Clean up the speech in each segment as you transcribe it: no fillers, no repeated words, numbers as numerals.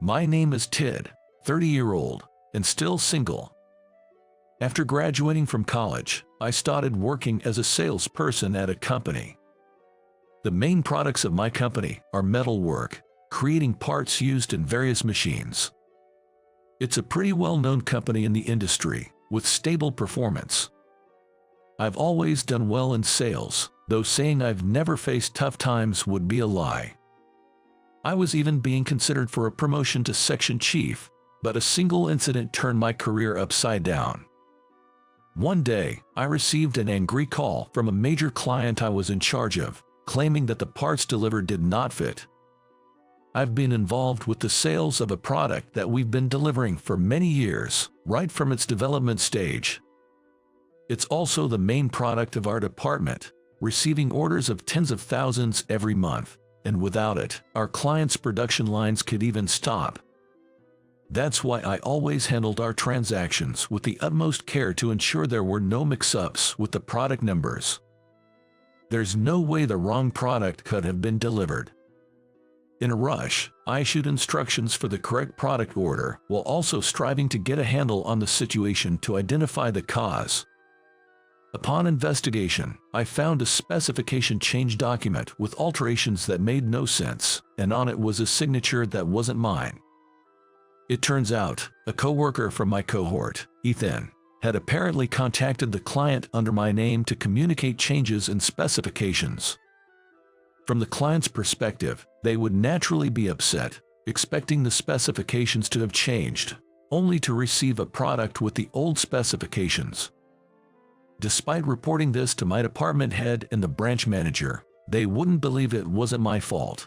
My name is Tid, 30-year-old, and still single. After graduating from college, I started working as a salesperson at a company. The main products of my company are metalwork, creating parts used in various machines. It's a pretty well-known company in the industry, with stable performance. I've always done well in sales, though saying I've never faced tough times would be a lie. I was even being considered for a promotion to section chief, but a single incident turned my career upside down. One day, I received an angry call from a major client I was in charge of, claiming that the parts delivered did not fit. I've been involved with the sales of a product that we've been delivering for many years, right from its development stage. It's also the main product of our department, receiving orders of tens of thousands every month, and without it, our clients' production lines could even stop. That's why I always handled our transactions with the utmost care to ensure there were no mix-ups with the product numbers. There's no way the wrong product could have been delivered. In a rush, I issued instructions for the correct product order while also striving to get a handle on the situation to identify the cause. Upon investigation, I found a specification change document with alterations that made no sense, and on it was a signature that wasn't mine. It turns out, a coworker from my cohort, Ethan, had apparently contacted the client under my name to communicate changes in specifications. From the client's perspective, they would naturally be upset, expecting the specifications to have changed, only to receive a product with the old specifications. Despite reporting this to my department head and the branch manager, they wouldn't believe it wasn't my fault.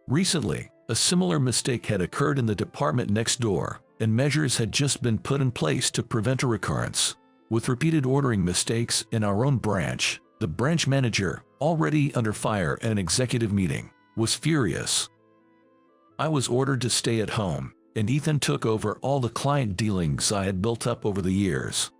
Recently, a similar mistake had occurred in the department next door, and measures had just been put in place to prevent a recurrence. With repeated ordering mistakes in our own branch, the branch manager, already under fire at an executive meeting, was furious. I was ordered to stay at home, and Ethan took over all the client dealings I had built up over the years.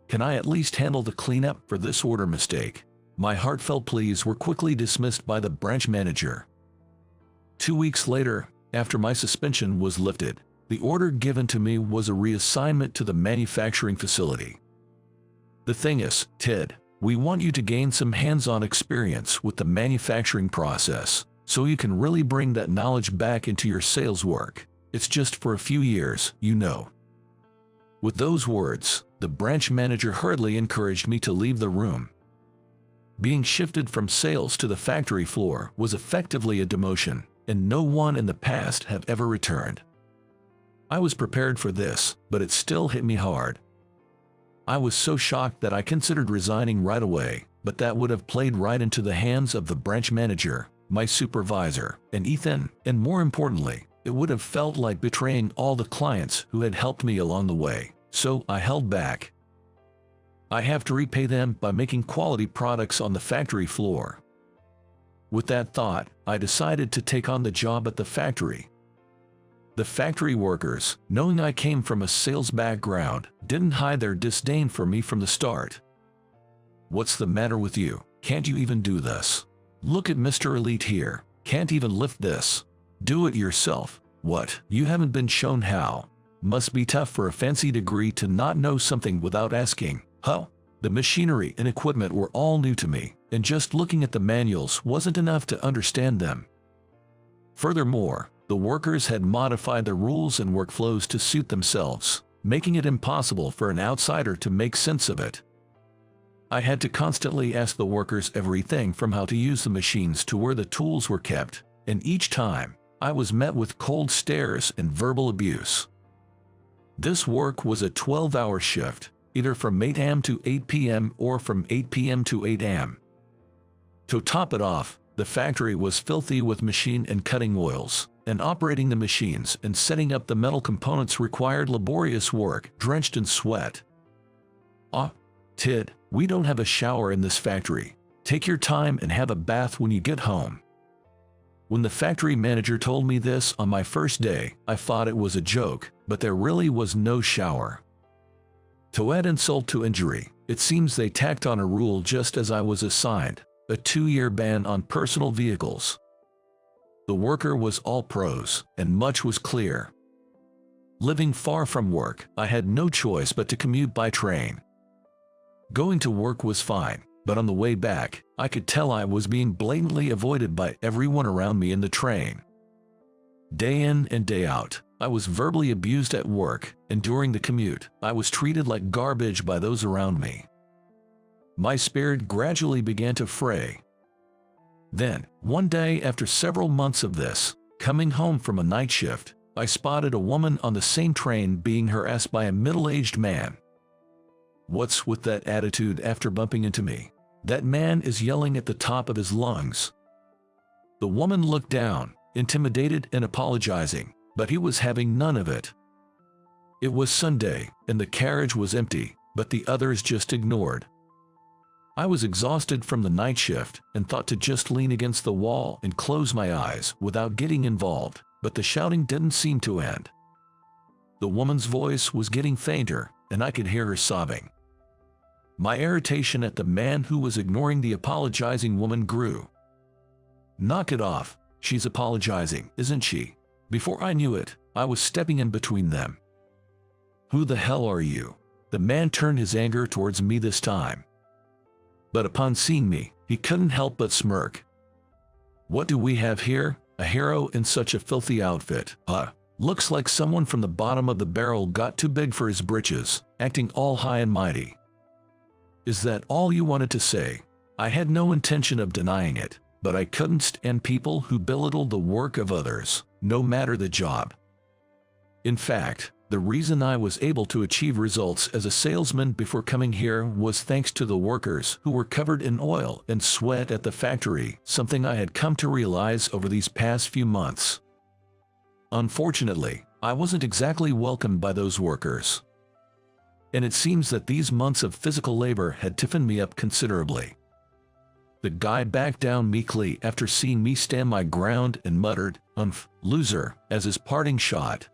Can I at least handle the cleanup for this order mistake? My heartfelt pleas were quickly dismissed by the branch manager. 2 weeks later, after my suspension was lifted, the order given to me was a reassignment to the manufacturing facility. The thing is, Ted, we want you to gain some hands-on experience with the manufacturing process, so you can really bring that knowledge back into your sales work. It's just for a few years, you know. With those words, the branch manager hurriedly encouraged me to leave the room. Being shifted from sales to the factory floor was effectively a demotion, and no one in the past have ever returned. I was prepared for this, but it still hit me hard. I was so shocked that I considered resigning right away, but that would have played right into the hands of the branch manager, my supervisor, and Ethan, and more importantly, it would have felt like betraying all the clients who had helped me along the way, so I held back. I have to repay them by making quality products on the factory floor. With that thought, I decided to take on the job at the factory. The factory workers, knowing I came from a sales background, didn't hide their disdain for me from the start. "What's the matter with you? Can't you even do this? Look at Mr. Elite here, can't even lift this. Do it yourself. What, you haven't been shown how? Must be tough for a fancy degree to not know something without asking, huh?" The machinery and equipment were all new to me, and just looking at the manuals wasn't enough to understand them. Furthermore, the workers had modified the rules and workflows to suit themselves, making it impossible for an outsider to make sense of it. I had to constantly ask the workers everything from how to use the machines to where the tools were kept, and each time, I was met with cold stares and verbal abuse. This work was a 12-hour shift, either from 8 a.m. to 8 p.m. or from 8 p.m. to 8 a.m. To top it off, the factory was filthy with machine and cutting oils, and operating the machines and setting up the metal components required laborious work, drenched in sweat. Tid, we don't have a shower in this factory. Take your time and have a bath when you get home." When the factory manager told me this on my first day, I thought it was a joke, but there really was no shower. To add insult to injury, it seems they tacked on a rule just as I was assigned, a 2-year ban on personal vehicles. The worker was all pros, and much was clear. Living far from work, I had no choice but to commute by train. Going to work was fine, but on the way back, I could tell I was being blatantly avoided by everyone around me in the train. Day in and day out, I was verbally abused at work, and during the commute, I was treated like garbage by those around me. My spirit gradually began to fray. Then, one day after several months of this, coming home from a night shift, I spotted a woman on the same train being harassed by a middle-aged man. "What's with that attitude after bumping into me? That man is yelling at the top of his lungs." The woman looked down, intimidated and apologizing, but he was having none of it. It was Sunday, and the carriage was empty, but the others just ignored. I was exhausted from the night shift and thought to just lean against the wall and close my eyes without getting involved, but the shouting didn't seem to end. The woman's voice was getting fainter, and I could hear her sobbing. My irritation at the man who was ignoring the apologizing woman grew. "Knock it off, she's apologizing, isn't she?" Before I knew it, I was stepping in between them. "Who the hell are you?" The man turned his anger towards me this time. But upon seeing me, he couldn't help but smirk. "What do we have here? A hero in such a filthy outfit. Looks like someone from the bottom of the barrel got too big for his britches, acting all high and mighty." "Is that all you wanted to say?" I had no intention of denying it, but I couldn't stand people who belittled the work of others, no matter the job. In fact, the reason I was able to achieve results as a salesman before coming here was thanks to the workers who were covered in oil and sweat at the factory, something I had come to realize over these past few months. Unfortunately, I wasn't exactly welcomed by those workers. And it seems that these months of physical labor had toughened me up considerably. The guy backed down meekly after seeing me stand my ground and muttered, "Umph, loser," as his parting shot.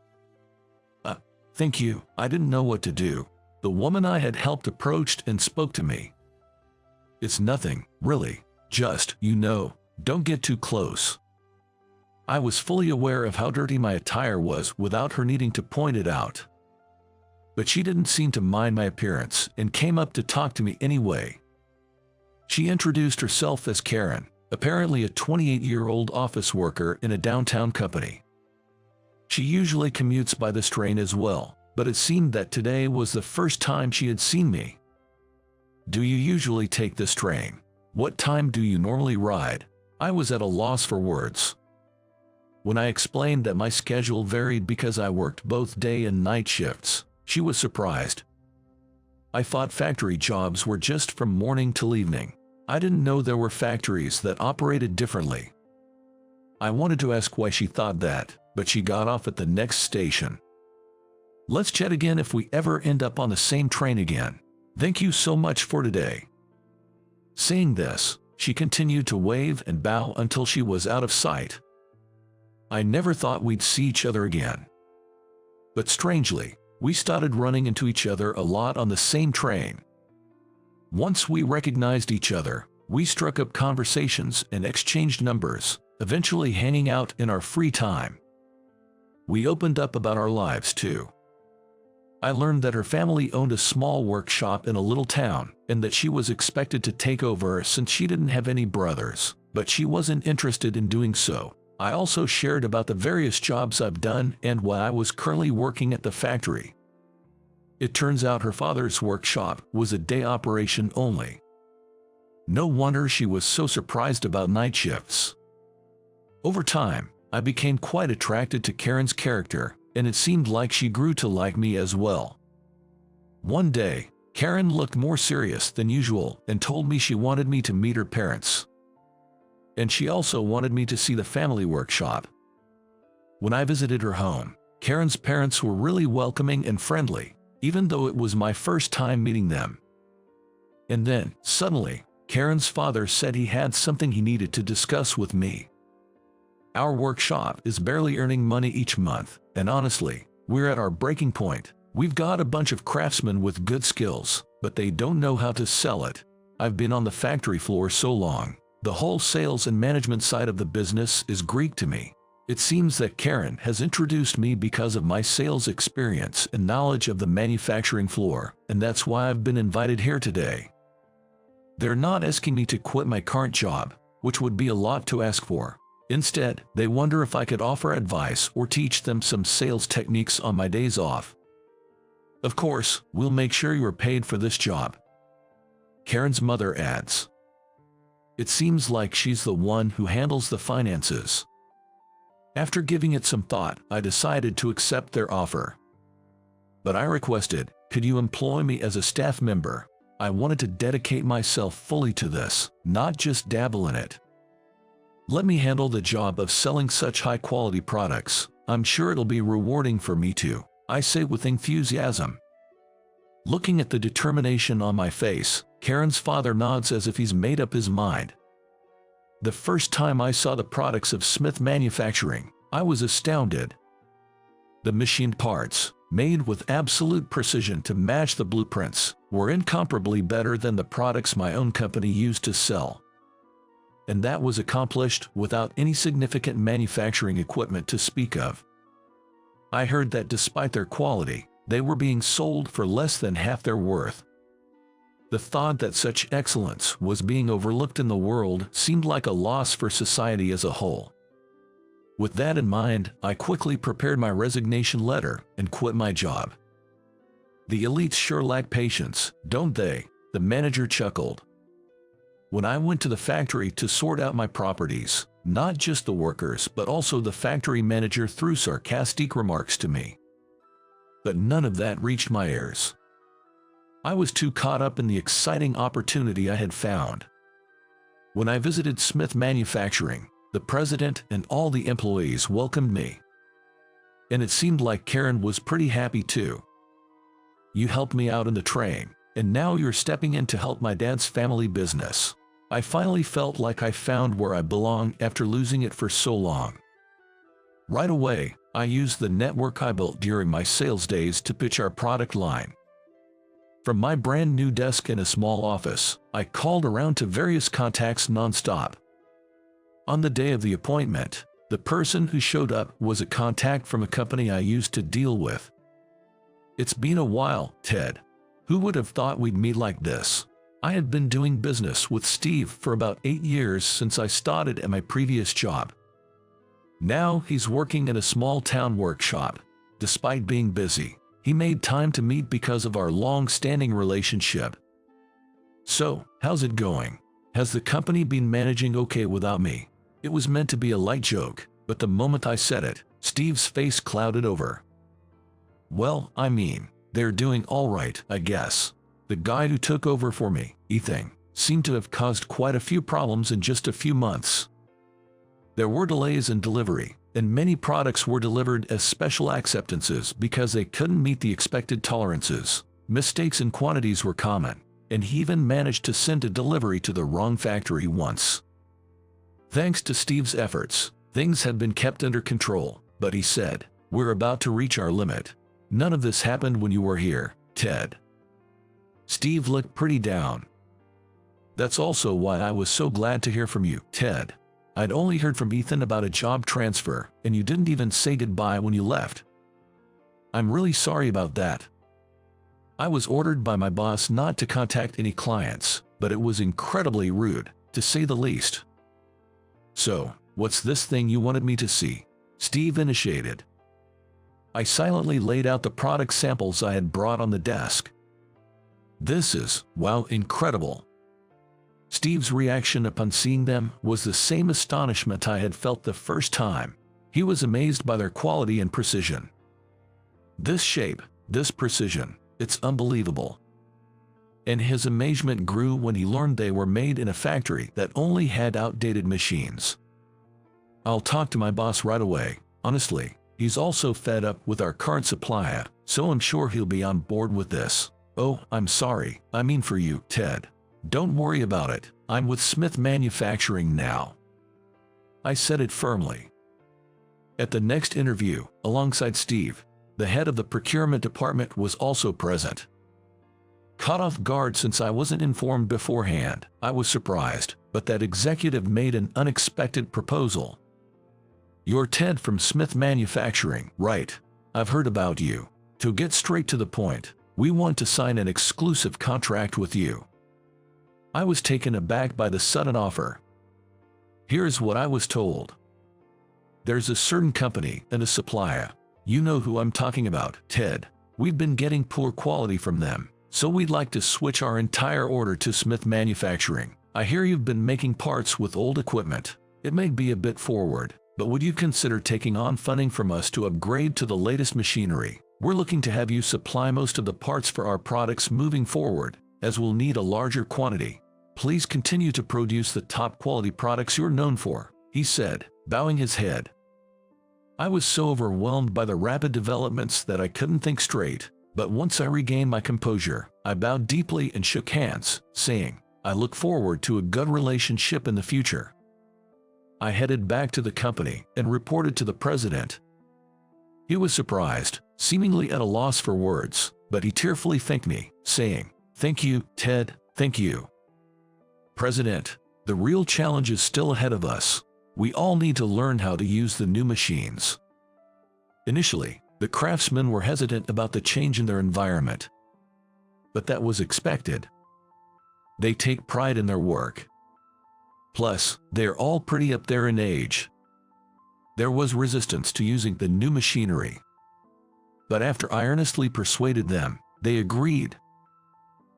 "Thank you, I didn't know what to do." The woman I had helped approached and spoke to me. "It's nothing, really, just, don't get too close." I was fully aware of how dirty my attire was without her needing to point it out. But she didn't seem to mind my appearance and came up to talk to me anyway. She introduced herself as Karen, apparently a 28-year-old office worker in a downtown company. She usually commutes by this train as well, but it seemed that today was the first time she had seen me. "Do you usually take this train? What time do you normally ride?" I was at a loss for words. When I explained that my schedule varied because I worked both day and night shifts, she was surprised. I thought factory jobs were just from morning till evening. I didn't know there were factories that operated differently. I wanted to ask why she thought that, but she got off at the next station. "Let's chat again if we ever end up on the same train again. Thank you so much for today." Saying this, she continued to wave and bow until she was out of sight. I never thought we'd see each other again. But strangely, we started running into each other a lot on the same train. Once we recognized each other, we struck up conversations and exchanged numbers, eventually hanging out in our free time. We opened up about our lives too. I learned that her family owned a small workshop in a little town, and that she was expected to take over since she didn't have any brothers, but she wasn't interested in doing so. I also shared about the various jobs I've done and why I was currently working at the factory. It turns out her father's workshop was a day operation only. No wonder she was so surprised about night shifts. Over time, I became quite attracted to Karen's character, and it seemed like she grew to like me as well. One day, Karen looked more serious than usual and told me she wanted me to meet her parents. And she also wanted me to see the family workshop. When I visited her home, Karen's parents were really welcoming and friendly, even though it was my first time meeting them. And then, suddenly, Karen's father said he had something he needed to discuss with me. Our workshop is barely earning money each month, and honestly, we're at our breaking point. We've got a bunch of craftsmen with good skills, but they don't know how to sell it. I've been on the factory floor so long, The whole sales and management side of the business is Greek to me. It seems that Karen has introduced me because of my sales experience and knowledge of the manufacturing floor, and that's why I've been invited here today. They're not asking me to quit my current job, which would be a lot to ask for. Instead, they wonder if I could offer advice or teach them some sales techniques on my days off. Of course, we'll make sure you are paid for this job. Karen's mother adds. It seems like she's the one who handles the finances. After giving it some thought, I decided to accept their offer. But I requested, could you employ me as a staff member? I wanted to dedicate myself fully to this, not just dabble in it. Let me handle the job of selling such high-quality products. I'm sure it'll be rewarding for me too, I say with enthusiasm. Looking at the determination on my face, Karen's father nods as if he's made up his mind. The first time I saw the products of Smith Manufacturing, I was astounded. The machined parts, made with absolute precision to match the blueprints, were incomparably better than the products my own company used to sell. And that was accomplished without any significant manufacturing equipment to speak of. I heard that despite their quality, they were being sold for less than half their worth. The thought that such excellence was being overlooked in the world seemed like a loss for society as a whole. With that in mind, I quickly prepared my resignation letter and quit my job. The elites sure lack patience, don't they? The manager chuckled. When I went to the factory to sort out my properties, not just the workers but also the factory manager threw sarcastic remarks to me. But none of that reached my ears. I was too caught up in the exciting opportunity I had found. When I visited Smith Manufacturing, the president and all the employees welcomed me. And it seemed like Karen was pretty happy too. You helped me out in the train, and now you're stepping in to help my dad's family business. I finally felt like I found where I belong after losing it for so long. Right away, I used the network I built during my sales days to pitch our product line. From my brand new desk in a small office, I called around to various contacts non-stop. On the day of the appointment, the person who showed up was a contact from a company I used to deal with. It's been a while, Ted. Who would have thought we'd meet like this? I had been doing business with Steve for about 8 years since I started at my previous job. Now he's working in a small town workshop. Despite being busy, he made time to meet because of our long-standing relationship. So, how's it going? Has the company been managing okay without me? It was meant to be a light joke, but the moment I said it, Steve's face clouded over. Well, I mean, they're doing all right, I guess. The guy who took over for me, Ethan, seemed to have caused quite a few problems in just a few months. There were delays in delivery, and many products were delivered as special acceptances because they couldn't meet the expected tolerances. Mistakes in quantities were common, and he even managed to send a delivery to the wrong factory once. Thanks to Steve's efforts, things had been kept under control, but he said, "We're about to reach our limit. None of this happened when you were here, Ted." Steve looked pretty down. That's also why I was so glad to hear from you, Ted. I'd only heard from Ethan about a job transfer, and you didn't even say goodbye when you left. I'm really sorry about that. I was ordered by my boss not to contact any clients, but it was incredibly rude, to say the least. So, what's this thing you wanted me to see? Steve initiated. I silently laid out the product samples I had brought on the desk. This is, wow, incredible. Steve's reaction upon seeing them was the same astonishment I had felt the first time. He was amazed by their quality and precision. This shape, this precision, it's unbelievable. And his amazement grew when he learned they were made in a factory that only had outdated machines. I'll talk to my boss right away. Honestly, he's also fed up with our current supplier, so I'm sure he'll be on board with this. Oh, I'm sorry, I mean for you, Ted. Don't worry about it, I'm with Smith Manufacturing now. I said it firmly. At the next interview, alongside Steve, the head of the procurement department was also present. Caught off guard since I wasn't informed beforehand, I was surprised, But that executive made an unexpected proposal. "You're Ted from Smith Manufacturing, right? I've heard about you. To get straight to the point, we want to sign an exclusive contract with you." I was taken aback by the sudden offer. Here's what I was told. "There's a certain company and a supplier. You know who I'm talking about, Ted. We've been getting poor quality from them, so we'd like to switch our entire order to Smith Manufacturing. I hear you've been making parts with old equipment. It may be a bit forward, but would you consider taking on funding from us to upgrade to the latest machinery? We're looking to have you supply most of the parts for our products moving forward, as we'll need a larger quantity. Please continue to produce the top quality products you're known for," he said, bowing his head. I was so overwhelmed by the rapid developments that I couldn't think straight, but once I regained my composure, I bowed deeply and shook hands, saying, "I look forward to a good relationship in the future." I headed back to the company and reported to the president. He was surprised, seemingly at a loss for words, but he tearfully thanked me, saying, "Thank you, Ted, thank you." "President, the real challenge is still ahead of us. We all need to learn how to use the new machines." Initially, the craftsmen were hesitant about the change in their environment. But that was expected. They take pride in their work. Plus, they're all pretty up there in age. There was resistance to using the new machinery. But after I earnestly persuaded them, they agreed.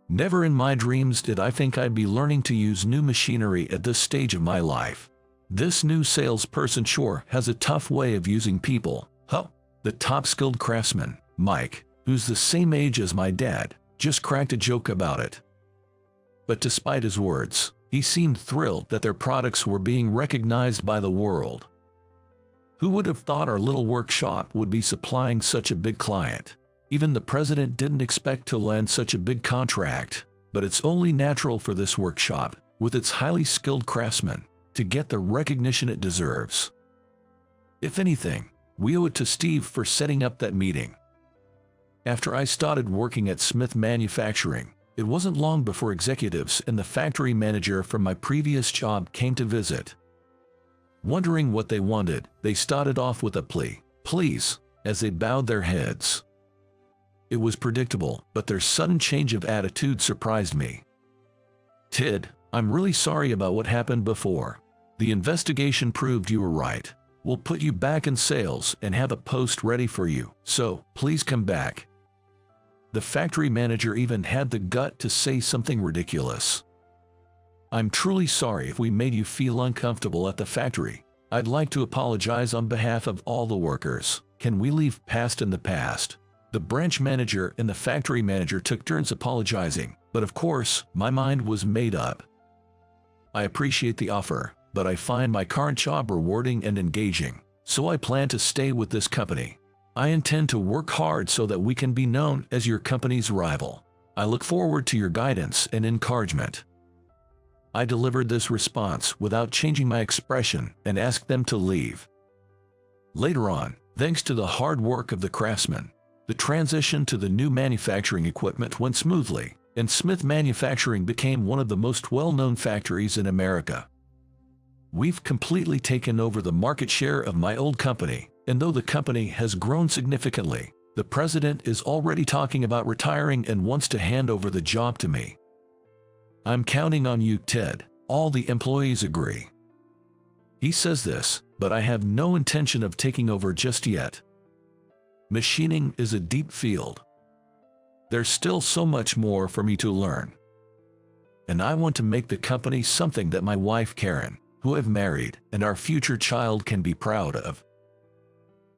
Never in my dreams did I think I'd be learning to use new machinery at this stage of my life. This new salesperson sure has a tough way of using people. Huh? The top skilled craftsman, Mike, who's the same age as my dad, just cracked a joke about it. But despite his words, he seemed thrilled that their products were being recognized by the world. Who would have thought our little workshop would be supplying such a big client? Even the president didn't expect to land such a big contract, but it's only natural for this workshop, with its highly skilled craftsmen, to get the recognition it deserves. If anything, we owe it to Steve for setting up that meeting. After I started working at Smith Manufacturing, it wasn't long before executives and the factory manager from my previous job came to visit. Wondering what they wanted, they started off with a plea, "Please," as they bowed their heads. It was predictable, but their sudden change of attitude surprised me. "Ted, I'm really sorry about what happened before. The investigation proved you were right. We'll put you back in sales and have a post ready for you, so please come back." The factory manager even had the gut to say something ridiculous. "I'm truly sorry if we made you feel uncomfortable at the factory. I'd like to apologize on behalf of all the workers. Can we leave past in the past?" The branch manager and the factory manager took turns apologizing, but of course, my mind was made up. I appreciate the offer, but I find my current job rewarding and engaging, so I plan to stay with this company. I intend to work hard so that we can be known as your company's rival. I look forward to your guidance and encouragement. I delivered this response without changing my expression and asked them to leave. Later on, thanks to the hard work of the craftsmen, the transition to the new manufacturing equipment went smoothly, and Smith Manufacturing became one of the most well-known factories in America. We've completely taken over the market share of my old company, and though the company has grown significantly, the president is already talking about retiring and wants to hand over the job to me. "I'm counting on you, Ted," all the employees agree. He says this, but I have no intention of taking over just yet. Machining is a deep field. There's still so much more for me to learn. And I want to make the company something that my wife Karen, who I've married, and our future child can be proud of.